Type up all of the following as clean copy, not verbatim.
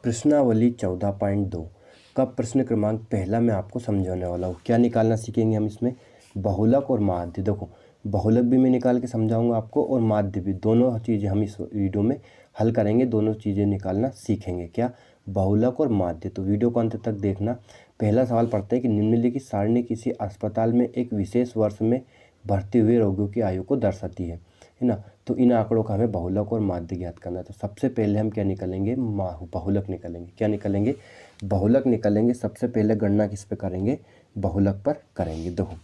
प्रश्नावली 14.2 का प्रश्न क्रमांक पहला मैं आपको समझाने वाला हूँ। क्या निकालना सीखेंगे हम इसमें? बहुलक और माध्य। देखो, बहुलक भी मैं निकाल के समझाऊंगा आपको और माध्य भी, दोनों चीज़ें हम इस वीडियो में हल करेंगे, दोनों चीज़ें निकालना सीखेंगे। क्या? बहुलक और माध्य। तो वीडियो को अंत तक देखना। पहला सवाल पढ़ते हैं कि निम्नलिखित सारणी किसी अस्पताल में एक विशेष वर्ष में भर्ती हुए रोगियों की आयु को दर्शाती है ना। तो इन आंकड़ों का हमें बहुलक और माध्य ज्ञात करना है। तो सबसे पहले हम क्या निकालेंगे? बहुलक निकालेंगे। क्या निकालेंगे? बहुलक निकालेंगे। सबसे पहले गणना किस पे करेंगे? बहुलक पर करेंगे। देखो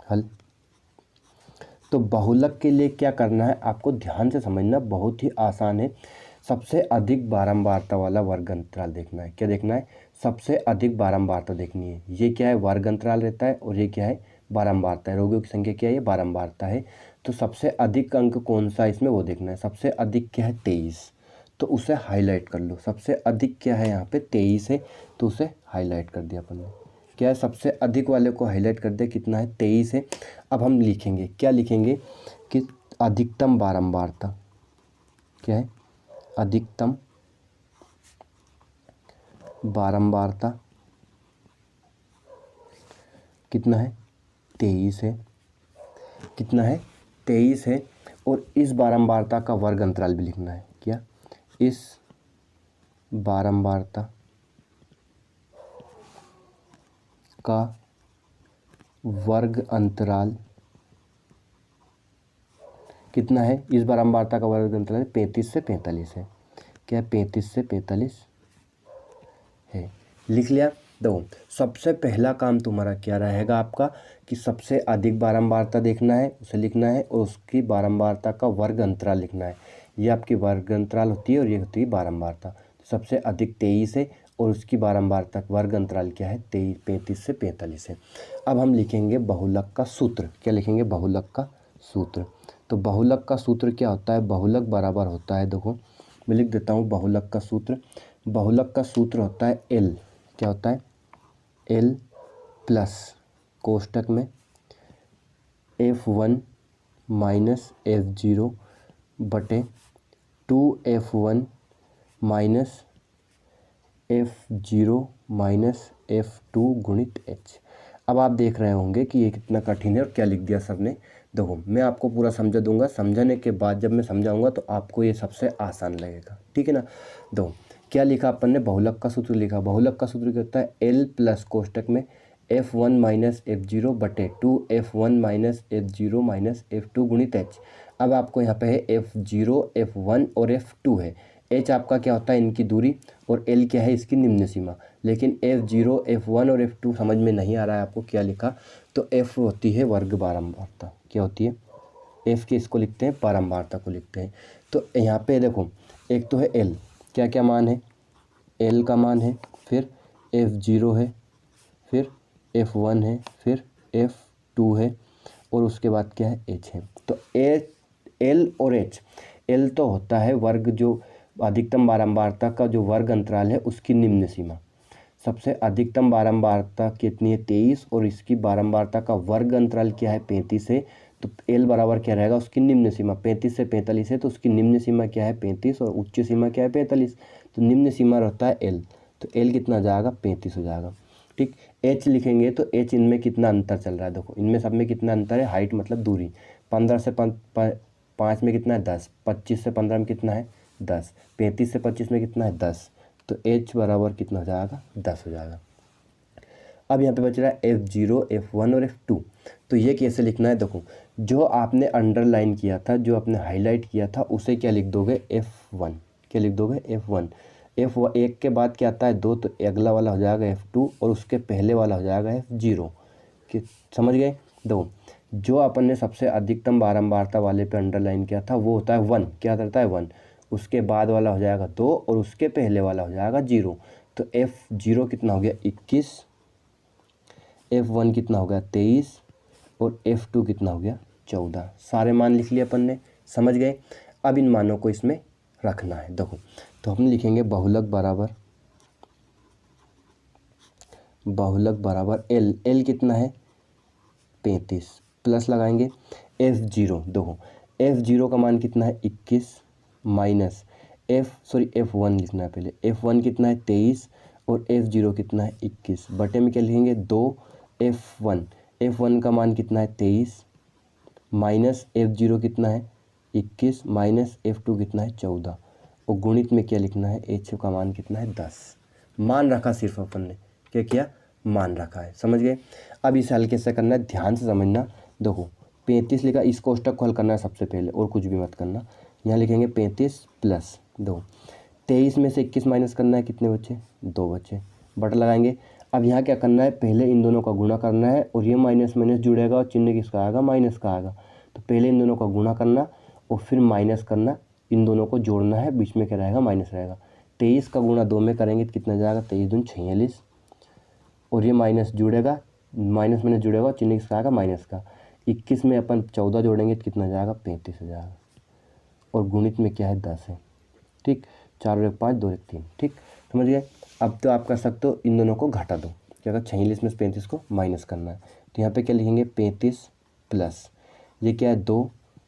हल। तो बहुलक के लिए क्या करना है आपको ध्यान से समझना, बहुत ही आसान है। सबसे अधिक बारंबारता वाला वर्ग अंतराल देखना है। क्या देखना है? सबसे अधिक बारंबारता देखनी है। ये क्या है? वर्ग अंतराल रहता है और ये क्या है? बारंबारता है। रोगियों की संख्या क्या है? ये बारंबारता है। तो सबसे अधिक अंक कौन सा इसमें वो देखना है। सबसे अधिक क्या है? 23। तो उसे हाईलाइट कर लो। सबसे अधिक क्या है यहाँ पे? 23 है, तो उसे हाईलाइट कर दिया अपन ने। क्या है? सबसे अधिक वाले को हाईलाइट कर दिया। कितना है? 23 है। अब हम लिखेंगे, क्या लिखेंगे कि अधिकतम बारंबारता। क्या है? अधिकतम बारंबारता कितना है? 23 है। कितना है? 23 है। और इस बारंबारता का वर्ग अंतराल भी लिखना है। क्या? इस बारंबारता का वर्ग अंतराल कितना है? इस बारंबारता का वर्ग अंतराल 35 से 45 है। क्या है? 35 से 45 है। लिख लिया। दो, सबसे पहला काम तुम्हारा क्या रहेगा आपका कि सबसे अधिक बारंबारता देखना है, उसे लिखना है और उसकी बारंबारता का वर्ग अंतराल लिखना है। ये आपकी वर्ग अंतराल होती है और ये होती है बारंबारता। तो सबसे अधिक 23 है और उसकी बारंबारता वर्ग अंतराल क्या है? 35 से 45 है। अब हम लिखेंगे बहुलक का सूत्र। क्या लिखेंगे? बहुलक का सूत्र। तो बहुलक का सूत्र क्या होता है? बहुलक बराबर होता है, देखो मैं लिख देता हूँ बहुलक का सूत्र। बहुलक का सूत्र होता है एल। क्या होता है? एल प्लस कोष्टक में F1 माइनस F0 बटे 2F1 minus F0 minus F2 गुणित H। अब आप देख रहे होंगे कि ये कितना कठिन है और क्या लिख दिया सबने। देखो मैं आपको पूरा समझा दूंगा, समझाने के बाद जब मैं समझाऊंगा तो आपको ये सबसे आसान लगेगा, ठीक है ना। दो, क्या लिखा अपन ने? बहुलक का सूत्र लिखा। बहुलक का सूत्र क्या होता है? L प्लस कोष्टक में F1 माइनस F0 बटे 2F1 minus F0 minus F2 गुणित H। अब आपको यहाँ पे है F0, F1 और F2 है। H आपका क्या होता है? इनकी दूरी, और L क्या है? इसकी निम्न सीमा। लेकिन F0, F1 और F2 समझ में नहीं आ रहा है आपको क्या लिखा, तो F होती है वर्ग बारंबारता। क्या होती है? F के इसको लिखते हैं, बारंबारता को लिखते हैं। तो यहाँ पे देखो, एक तो है L, क्या क्या मान है? L का मान है, फिर F0 है, फिर F1 है, फिर F2 है और उसके बाद क्या है? H है। तो L और H, L तो होता है वर्ग, जो अधिकतम बारंबारता का जो वर्ग अंतराल है उसकी निम्न सीमा। सबसे अधिकतम बारंबारता कितनी है? 23 और इसकी बारंबारता का वर्ग अंतराल क्या है? 35 है। तो L बराबर क्या रहेगा? उसकी निम्न सीमा 35 से 45 है, तो उसकी निम्न सीमा क्या है? 35 और उच्च सीमा क्या है? 45। तो निम्न सीमा रहता है L, तो L कितना जाएगा? 35 हो जाएगा। ठीक। H लिखेंगे तो H इनमें कितना अंतर चल रहा है? देखो इनमें सब में कितना अंतर है? हाइट मतलब दूरी। 15 से 5 में कितना है? 10। 25 से 15 में कितना है? 10। 35 से 25 में कितना है? 10। तो H बराबर कितना हो जाएगा? 10 हो जाएगा। अब यहाँ पे बच रहा है F0, F1 और F2। तो ये कैसे लिखना है? देखो, जो आपने अंडरलाइन किया था, जो आपने हाईलाइट किया था, उसे क्या लिख दोगे? F1। क्या लिख दोगे? F1। F1 के बाद क्या आता है? 2, तो अगला वाला हो जाएगा F2 और उसके पहले वाला हो जाएगा F0। कि समझ गए? दो, जो अपन ने सबसे अधिकतम बारंबारता वाले पे अंडरलाइन किया था वो होता है 1। क्या करता है? 1। उसके बाद वाला हो जाएगा 2 और उसके पहले वाला हो जाएगा 0। तो F0 कितना हो गया? 21। F1 कितना हो गया? 23 और F2 कितना हो गया? 14। सारे मान लिख लिए अपन ने, समझ गए? अब इन मानों को इसमें रखना है। देखो, तो हम लिखेंगे बहुलक बराबर L कितना है? 35 प्लस लगाएंगे F0। देखो F0 का मान कितना है? 21 माइनस F1 लिखना है पहले। F1 कितना है 23 और F0 कितना है 21, बटे में क्या लिखेंगे 2 F1 का मान कितना है 23 माइनस F0 कितना है 21 माइनस F2 कितना है 14 और गुणित में क्या लिखना है H का मान कितना है 10। मान रखा सिर्फ अपन ने, क्या किया, मान रखा है, समझ गए। अब इसे हल कैसे करना है, ध्यान से समझना। देखो 35 लिखा, इस कोष्टक को हल करना है सबसे पहले और कुछ भी मत करना। यहाँ लिखेंगे 35 प्लस 2, 23 में से 21 माइनस करना है, कितने बचे 2 बचे, बट लगाएंगे। अब यहाँ क्या करना है, पहले इन दोनों का गुणा करना है और ये माइनस माइनस जुड़ेगा और चिन्ह किसका आएगा, माइनस का आएगा। तो पहले इन दोनों का गुणा करना और फिर माइनस करना, इन दोनों को जोड़ना है, बीच में क्या रहेगा माइनस रहेगा। 23 का गुणा 2 में करेंगे तो कितना जाएगा 23 दूनी 46 और ये माइनस जुड़ेगा, माइनस माइनस जुड़ेगा, चिन्ह किसका आएगा माइनस का। 21 में अपन 14 जोड़ेंगे तो कितना जाएगा 35 हो जाएगा और गुणित में क्या है 10 है, ठीक। 4 और 1 5, 2 और 1 3, ठीक, समझ गए। अब तो आप कर सकते हो इन दोनों को घटा दो, क्या अगर 46 में से 35 को माइनस करना है तो यहाँ पे क्या लिखेंगे 35 प्लस ये क्या है 2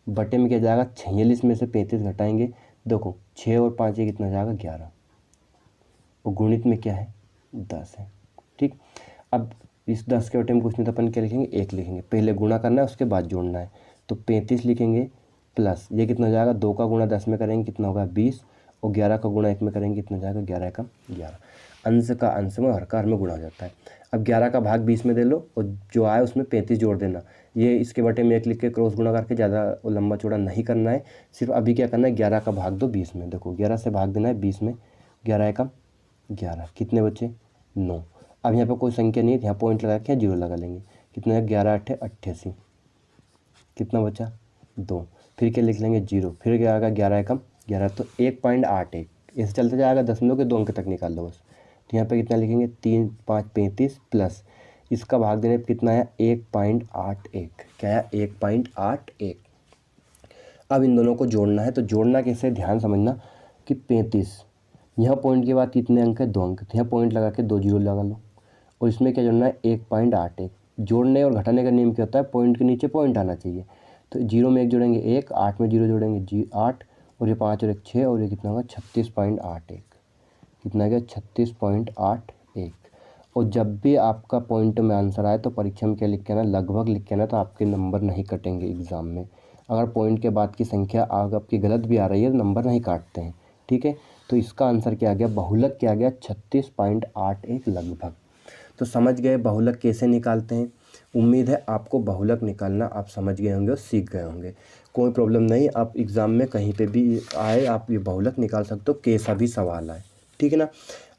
बटे में क्या जाएगा 46 में से 35 घटाएंगे, देखो 6 और 5 ये कितना जाएगा 11 और गुणित में क्या है 10 है, ठीक। अब इस 10 के बटे में कुछ नहीं तो अपन क्या लिखेंगे 1 लिखेंगे, पहले गुणा करना है उसके बाद जोड़ना है। तो 35 लिखेंगे प्लस ये कितना हो जाएगा 2 का गुणा 10 में करेंगे कितना होगा 20 और 11 का गुणा 1 में करेंगे कितना जाएगा 11 का 11। अंश का अंश में हर का हर में गुणा हो जाता है। अब 11 का भाग 20 में दे लो और जो आए उसमें 35 जोड़ देना। ये इसके बटे में 1 लिख के क्रॉस गुणा करके ज़्यादा लंबा चौड़ा नहीं करना है, सिर्फ अभी क्या करना है 11 का भाग दो 20 में, देखो 11 से भाग देना है 20 में, 11 का 11, कितने बचे 9। अब यहाँ पे कोई संख्या नहीं है, यहाँ पॉइंट लगा के 0 लगा लेंगे, कितना है 11 8 88, कितना बचा 2, फिर क्या लिख लेंगे 0, फिर क्या आएगा 11 एकम 11 तो 1.81, ऐसे चलते जाएगा, दशमलव के 2 अंक तक निकाल लो बस। तो यहाँ पे कितना लिखेंगे 3 5 35 प्लस इसका भाग देने पर कितना है 1.81, क्या है 1.81। अब इन दोनों को जोड़ना है, तो जोड़ना कैसे ध्यान समझना कि 35 यहाँ पॉइंट के बाद कितने अंक है 2 अंक, तो यहाँ पॉइंट लगा के 2 0 लगा लो और इसमें क्या जोड़ना है 1.81। जोड़ने और घटाने का नियम क्या होता है, पॉइंट के नीचे पॉइंट आना चाहिए। तो 0 में 1 जोड़ेंगे 1, 8 में 0 जोड़ेंगे 8 और ये 5 और 1 6 और ये कितना होगा 36.81, कितना है 36.81। और जब भी आपका पॉइंट में आंसर आए तो परीक्षा में क्या लिख के आना, लगभग लिख के आना, तो आपके नंबर नहीं कटेंगे एग्ज़ाम में। अगर पॉइंट के बाद की संख्या आपकी गलत भी आ रही है तो नंबर नहीं काटते हैं, ठीक है। तो इसका आंसर क्या आ गया, बहुलक क्या आ गया 36.81 लगभग। तो समझ गए बहुलक कैसे निकालते हैं। उम्मीद है आपको बहुलक निकालना आप समझ गए होंगे और सीख गए होंगे। कोई प्रॉब्लम नहीं, आप एग्ज़ाम में कहीं पे भी आए आप ये बहुलक निकाल सकते हो, कैसा भी सवाल आए, ठीक है ना।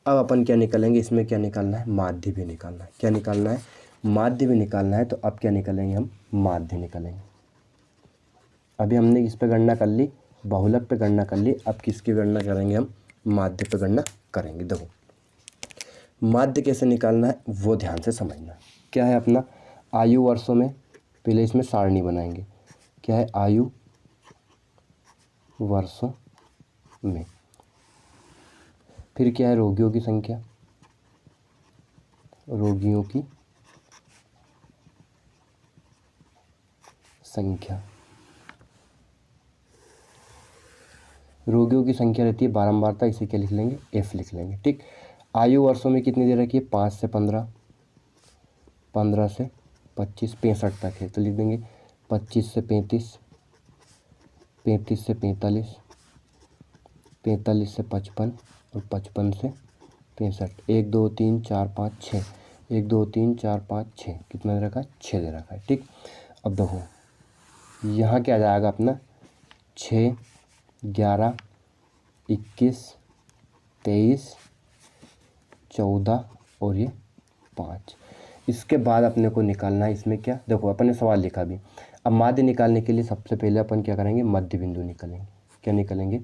अब अपन क्या निकालेंगे, इसमें क्या निकालना है, माध्य भी निकालना है। क्या निकालना है, माध्य भी निकालना है। तो अब क्या निकालेंगे हम, माध्य निकालेंगे। अभी हमने इस पे गणना कर ली, बहुलक पे गणना कर ली, अब किसकी गणना करेंगे हम, माध्य पे गणना करेंगे। देखो माध्य कैसे निकालना है वो ध्यान से समझना। क्या है अपना आयु वर्षों में, पहले इसमें सारणी बनाएंगे। क्या है आयु वर्षों में, फिर क्या है रोगियों की संख्या, रोगियों की संख्या, रोगियों की संख्या रहती है बारंबारता, इसे क्या लिख लेंगे एफ लिख लेंगे, ठीक। आयु वर्षों में कितनी दे रखी है 5 से 15, 15 से 25, 65 तक है तो लिख देंगे 25 से 35, 35 से 45, 45 से 55 और 55 से 65। 1 2 3 4 5 6, 1 2 3 4 5 6, कितना दे रखा है 6 दे रखा है, ठीक। अब देखो यहाँ क्या आ जाएगा अपना 6 11 21 23 14 और ये 5। इसके बाद अपने को निकालना है इसमें क्या, देखो अपन ने सवाल लिखा भी। अब माध्य निकालने के लिए सबसे पहले अपन क्या करेंगे, मध्य बिंदु निकालेंगे। क्या निकालेंगे,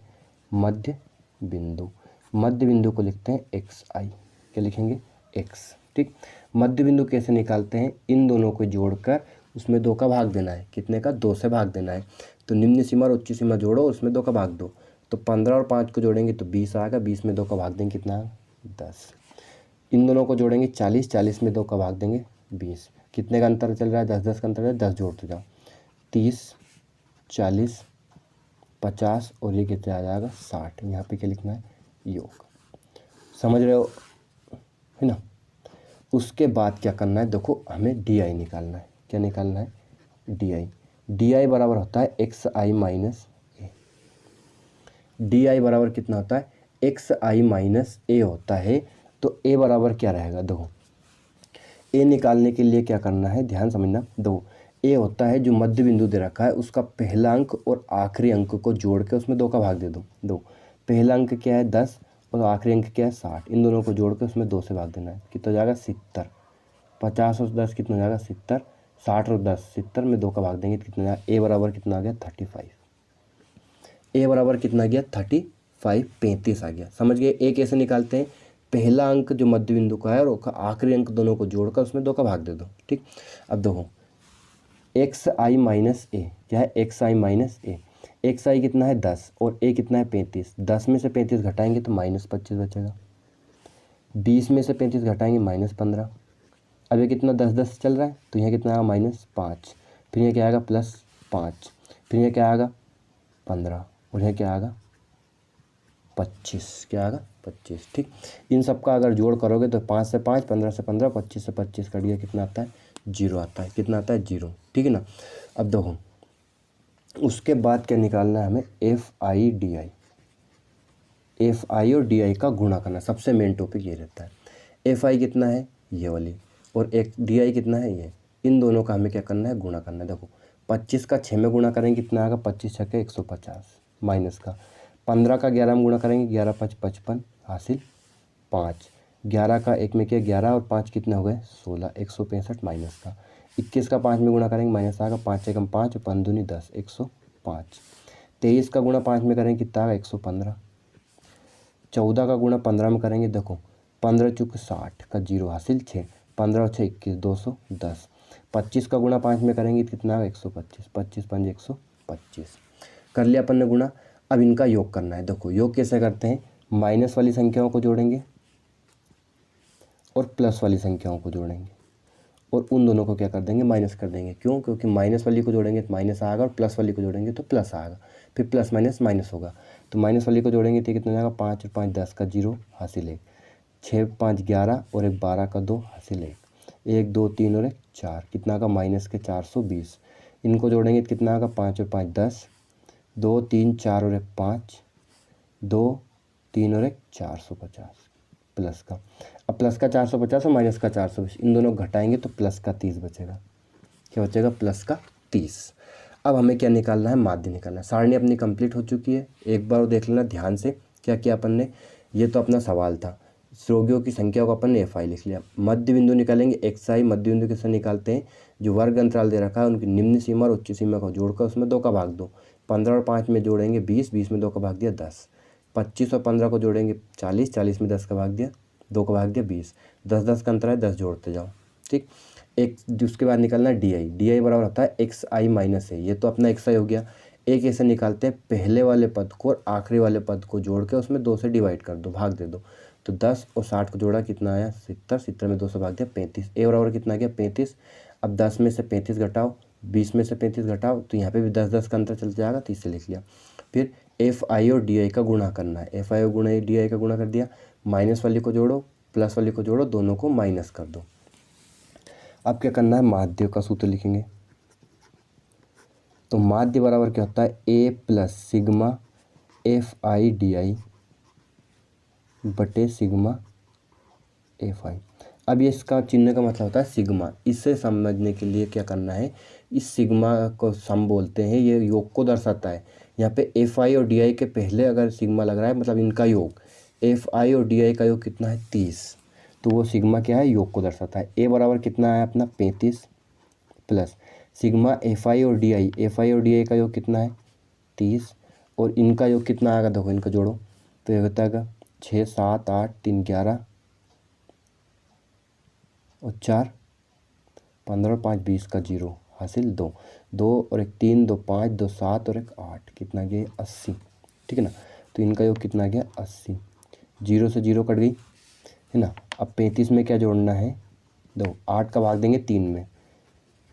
मध्य बिंदु। मध्य बिंदु को लिखते हैं एक्स आई, क्या लिखेंगे एक्स, ठीक। मध्य बिंदु कैसे निकालते हैं, इन दोनों को जोड़कर उसमें 2 का भाग देना है, कितने का 2 से भाग देना है। तो निम्न सीमा और उच्च सीमा जोड़ो, उसमें 2 का भाग दो, तो 15 और 5 को जोड़ेंगे तो 20 आएगा, 20 में 2 का भाग देंगे कितना 10। इन दोनों को जोड़ेंगे 40, 40 में 2 का भाग देंगे 20, कितने का अंतर चल रहा है 10 10 का अंतर है, 10 जोड़ते जाओ 30 40 50 और ये कितना आ जाएगा 60। यहाँ पे क्या लिखना है, योग। समझ रहे हो, है ना। उसके बाद क्या करना है, देखो हमें डी आई निकालना है। क्या निकालना है, डी आई। डी आई बराबर होता है x I minus A. D I बराबर कितना होता है, एक्स आई माइनस ए होता है। तो ए बराबर क्या रहेगा, देखो ए निकालने के लिए क्या करना है, ध्यान समझना। दो, ए होता है जो मध्य बिंदु दे रखा है उसका पहला अंक और आखिरी अंक को जोड़ के उसमें 2 का भाग दे दो। दो, पहला अंक क्या है 10 और आखिरी अंक क्या है 60, इन दोनों को जोड़ के उसमें 2 से भाग देना है। कितना हो जाएगा 70। 50 और 10 कितना हो जाएगा 70। 60 और 10 70 में 2 का भाग देंगे तो कितना जाएगा, ए बराबर कितना आ गया 35। ए बराबर कितना गया 35, 35 आ गया। समझ गए। ए कैसे निकालते हैं, पहला अंक जो मध्य बिंदु का है और आखिरी अंक दोनों को जोड़कर उसमें 2 का भाग दे दो। ठीक, अब देखो एक्स आई माइनस ए क्या है, एक्स आई माइनस ए। एक्स आई कितना है 10 और ए कितना है 35। 10 में से 35 घटाएंगे तो -25 बचेगा। 20 में से 35 घटाएंगे -15। अब ये कितना 10-10 चल रहा है तो यहाँ कितना आएगा -5। फिर यहाँ क्या आएगा +5। फिर यहाँ क्या आएगा 15 और यहाँ क्या आएगा 25। क्या आएगा 25। ठीक, इन सब का अगर जोड़ करोगे तो 5 से 5, 15 से 15, 25 से 25 कट गया, कितना आता है 0 आता है। कितना आता है 0। ठीक है ना। अब देखो उसके बाद क्या निकालना है हमें, F I D I. F I और डी आई का गुणा करना, सबसे मेन टॉपिक ये रहता है। एफ आई कितना है ये वाली और एक डी आई कितना है ये, इन दोनों का हमें क्या करना है, गुणा करना है। देखो 25 का 6 में गुणा करेंगे कितना आएगा, 25 छक्के 150 माइनस का 15 का 11 में गुणा करेंगे 11 5 55 हासिल 5। 11 का 1 में किया 11 और 5 कितने हो गए 16, 165 माइनस का 21 का 5 में गुणा करेंगे माइनस आएगा 5 एकम 5 और 5 दूनी 10, 105। 23 का गुणा 5 में करेंगे कितना आएगा 115। 14 का गुणा 15 में करेंगे, देखो 15 चुक 60 का 0 हासिल 6, 15 और 6 21, 210। 25 का गुणा 5 में करेंगे कितना आएगा 125, 25 5 125। कर लिया अपन ने गुणा। अब इनका योग करना है। देखो योग कैसे करते हैं, माइनस वाली संख्याओं को जोड़ेंगे और प्लस वाली संख्याओं को जोड़ेंगे और उन दोनों को क्या कर देंगे, माइनस कर देंगे। क्यों, क्योंकि माइनस वाली को जोड़ेंगे तो माइनस आएगा और प्लस वाली को जोड़ेंगे तो प्लस आएगा, फिर प्लस माइनस माइनस होगा। तो माइनस वाली को जोड़ेंगे तो कितना जाएगा 5 और 5 10 का 0 हासिल 1, 6 5 11 और 1 12 का 2 हासिल 1, 1 2 3 और 1 4, कितना का माइनस के 420। इनको जोड़ेंगे तो कितना आएगा 5 और 5 10, 2 3 4 और 1 5, 2 3 और 1 450 प्लस का। अब प्लस का 450 और माइनस का 420 इन दोनों घटाएंगे तो प्लस का 30 बचेगा। क्या बचेगा, प्लस का 30। अब हमें क्या निकालना है, माध्य निकालना है। सारणी अपनी कंप्लीट हो चुकी है, एक बार देख लेना ध्यान से क्या किया अपन ने। ये तो अपना सवाल था, रोगियों की संख्या को अपन ने एफ आई लिख लिया। मध्य बिंदु निकालेंगे एक्स आई। मध्य बिंदु कैसे निकालते हैं, जो वर्ग अंतराल दे रखा है उनकी निम्न सीमा और उच्च सीमा को जोड़कर उसमें 2 का भाग दो। 15 और 5 में जोड़ेंगे 20, 20 में 2 का भाग दिया 10। 25 और 15 को जोड़ेंगे 40, 40 में 10 का भाग दिया, 2 का भाग दिया 20। 10 10 का अंतर है, 10 जोड़ते जाओ। ठीक, एक उसके बाद निकालना है डी आई। डी आई बराबर होता है एक्स आई माइनस ए। ये तो अपना एक्स आई हो गया। ए कैसे निकालते हैं, पहले वाले पद को और आखिरी वाले पद को जोड़ के उसमें 2 से डिवाइड कर दो, भाग दे दो। तो 10 और 60 को जोड़ा कितना आया 70, 70 में 2 से भाग दिया 35। ए बराबर कितना गया 35। अब 10 में से 35 घटाओ, 20 में से 35 घटाओ तो यहाँ पे भी 10 10 का अंतर चल जाएगा, 30 से लिख लिया। फिर एफ आई और डी आई का गुणा करना है। एफ आई और गुणा डी आई का गुणा कर दिया, माइनस वाली को जोड़ो प्लस वाली को जोड़ो, दोनों को माइनस कर दो। अब क्या करना है, माध्य का सूत्र लिखेंगे। तो माध्य बराबर क्या होता है, A plus sigma F I D I बटे सिग्मा एफ आई। अब ये इसका चिन्ह का मतलब होता है सिग्मा। इसे समझने के लिए क्या करना है, इस सिग्मा को सम बोलते हैं, ये योग को दर्शाता है। यहाँ पे एफ आई और डी आई के पहले अगर सिग्मा लग रहा है मतलब इनका योग, एफ आई और डी आई का योग कितना है 30, तो वो सिग्मा क्या है, योग को दर्शाता है। ए बराबर कितना है अपना 35 प्लस सिग्मा एफ आई और डी आई। एफ आई और डी आई का योग कितना है 30 और इनका योग कितना आएगा, देखो इनका जोड़ो तो ये होता है 6 7 8 3 11 और 4 15 और 5 20 का 0 हासिल 2, 2 और 1 3, 2 5, 2 7 और 1 8, कितना गया 80। ठीक है ना। तो इनका योग कितना गया 80। 0 से 0 कट गई है ना। अब 35 में क्या जोड़ना है, दो 8 का भाग देंगे 3 में,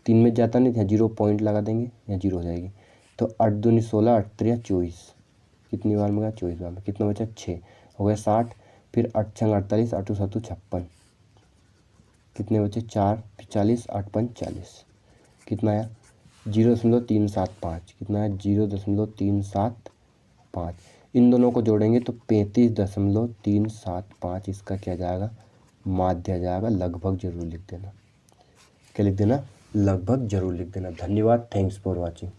3 में जाता नहीं था, 0 पॉइंट लगा देंगे या 0 हो जाएगी। तो 8 दूनी 16, 8 तिया 24, कितनी बार में गया 24 बार में, कितना बचा 6, हो गया 60, फिर 8 छंग 48, 8 7 56, कितने बचे 4 40, 8 5 40, कितना आया 0.375, कितना है 0.375, इन दोनों को जोड़ेंगे तो 35.375 इसका क्या जाएगा माध्य आ जाएगा। लगभग जरूर लिख देना, क्या लिख देना लगभग जरूर लिख देना। धन्यवाद, थैंक्स फॉर वॉचिंग।